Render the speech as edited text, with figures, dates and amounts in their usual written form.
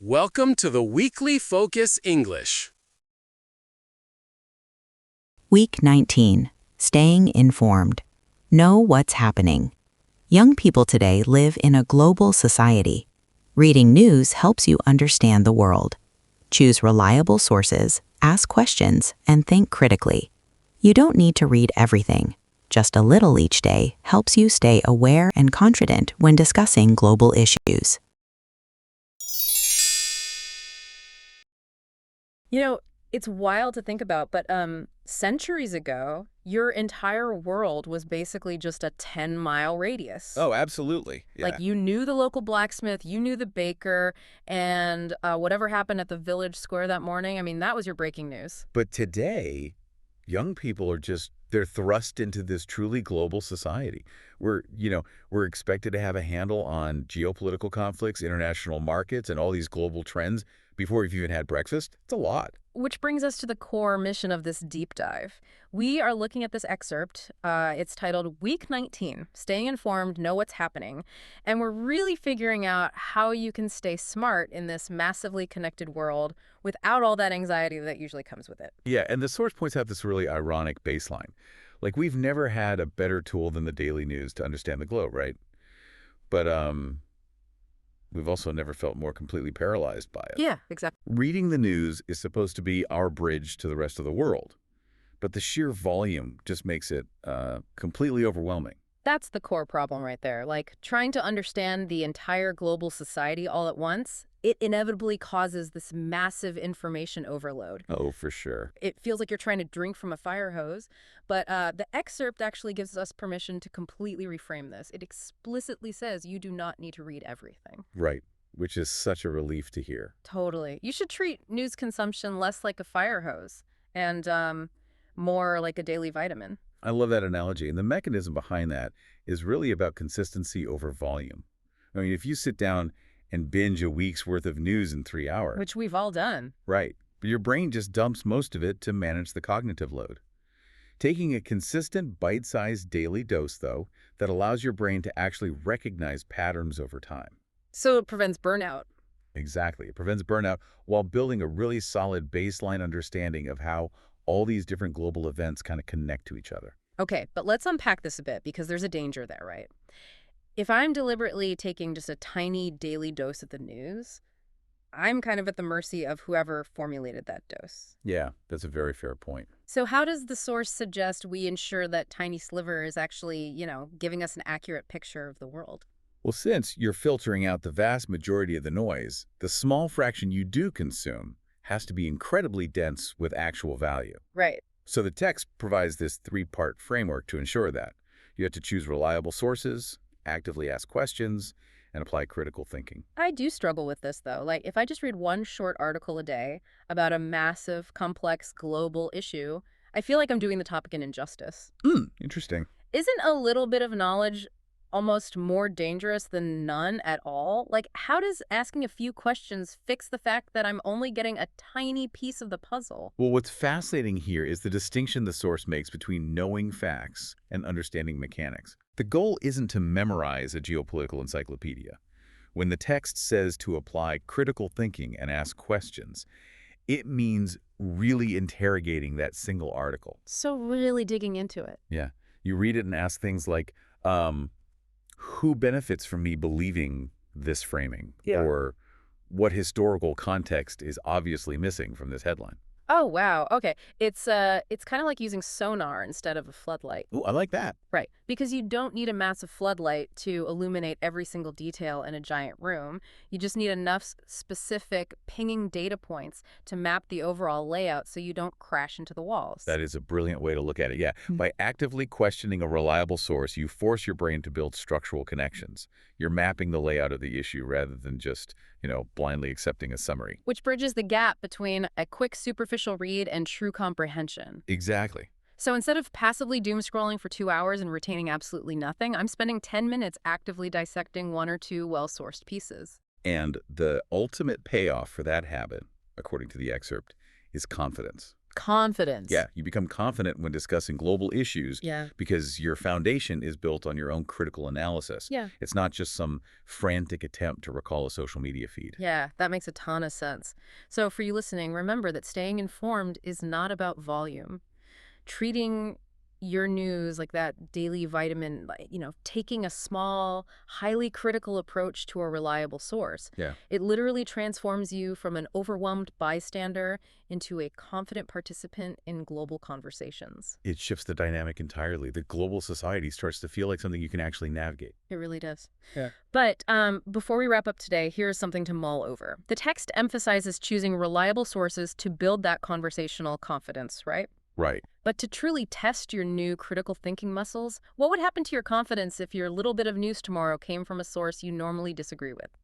Welcome to the Weekly Focus English. Week 19. Staying informed. Know what's happening. Young people today live in a global society. Reading news helps you understand the world. Choose reliable sources, ask questions, and think critically. You don't need to read everything. Just a little each day helps you stay aware and confident when discussing global issues. You know, it's wild to think about, but centuries ago, your entire world was basically just a 10-mile radius. Oh, absolutely. Yeah. Like, you knew the local blacksmith, you knew the baker, and whatever happened at the village square that morning, I mean, that was your breaking news. But today, young people are they're thrust into this truly global society. We're expected to have a handle on geopolitical conflicts, international markets, and all these global trends before we've even had breakfast. It's a lot. Which brings us to the core mission of this deep dive. We are looking at this excerpt. It's titled Week 19, Staying Informed, Know What's Happening. And we're really figuring out how you can stay smart in this massively connected world without all that anxiety that usually comes with it. Yeah, and the source points out this really ironic baseline. Like, we've never had a better tool than the daily news to understand the globe, right? But we've also never felt more completely paralyzed by it. Yeah, exactly. Reading the news is supposed to be our bridge to the rest of the world, but the sheer volume just makes it completely overwhelming. That's the core problem right there. Like, trying to understand the entire global society all at once, it inevitably causes this massive information overload. Oh, for sure. It feels like you're trying to drink from a fire hose, but the excerpt actually gives us permission to completely reframe this. It explicitly says you do not need to read everything. Right, which is such a relief to hear. Totally. You should treat news consumption less like a fire hose and more like a daily vitamin. I love that analogy, and the mechanism behind that is really about consistency over volume. I mean, if you sit down and binge a week's worth of news in 3 hours. Which we've all done. Right. But your brain just dumps most of it to manage the cognitive load. Taking a consistent, bite-sized daily dose, though, that allows your brain to actually recognize patterns over time. So it prevents burnout. Exactly. It prevents burnout while building a really solid baseline understanding of how all these different global events kind of connect to each other. Okay, but let's unpack this a bit because there's a danger there, right? If I'm deliberately taking just a tiny daily dose of the news, I'm kind of at the mercy of whoever formulated that dose. Yeah, that's a very fair point. So how does the source suggest we ensure that tiny sliver is actually, giving us an accurate picture of the world? Well, since you're filtering out the vast majority of the noise, the small fraction you do consume has to be incredibly dense with actual value. Right. So the text provides this three-part framework to ensure that. You have to choose reliable sources, actively ask questions, and apply critical thinking. I do struggle with this, though. Like, if I just read one short article a day about a massive, complex, global issue, I feel like I'm doing the topic an injustice. Interesting. Isn't a little bit of knowledge almost more dangerous than none at all? Like, how does asking a few questions fix the fact that I'm only getting a tiny piece of the puzzle? Well, what's fascinating here is the distinction the source makes between knowing facts and understanding mechanics. The goal isn't to memorize a geopolitical encyclopedia. When the text says to apply critical thinking and ask questions, it means really interrogating that single article. So really digging into it. Yeah. You read it and ask things like, who benefits from me believing this framing? Yeah. Or what historical context is obviously missing from this headline? Oh, wow. Okay. It's kind of like using sonar instead of a floodlight. Ooh, I like that. Right. Because you don't need a massive floodlight to illuminate every single detail in a giant room. You just need enough specific pinging data points to map the overall layout so you don't crash into the walls. That is a brilliant way to look at it. Yeah. By actively questioning a reliable source, you force your brain to build structural connections. You're mapping the layout of the issue rather than just, blindly accepting a summary. Which bridges the gap between a quick superficial read and true comprehension. Exactly. So instead of passively doom scrolling for 2 hours and retaining absolutely nothing, I'm spending 10 minutes actively dissecting one or two well-sourced pieces. And the ultimate payoff for that habit, according to the excerpt, is confidence. Confidence. Yeah, you become confident when discussing global issues because your foundation is built on your own critical analysis. Yeah. It's not just some frantic attempt to recall a social media feed. Yeah, that makes a ton of sense. So for you listening, remember that staying informed is not about volume. Treating your news like that daily vitamin, taking a small, highly critical approach to a reliable source. Yeah. It literally transforms you from an overwhelmed bystander into a confident participant in global conversations. It shifts the dynamic entirely. The global society starts to feel like something you can actually navigate. It really does. Yeah. But before we wrap up today, here's something to mull over. The text emphasizes choosing reliable sources to build that conversational confidence, right? Right. But to truly test your new critical thinking muscles, what would happen to your confidence if your little bit of news tomorrow came from a source you normally disagree with?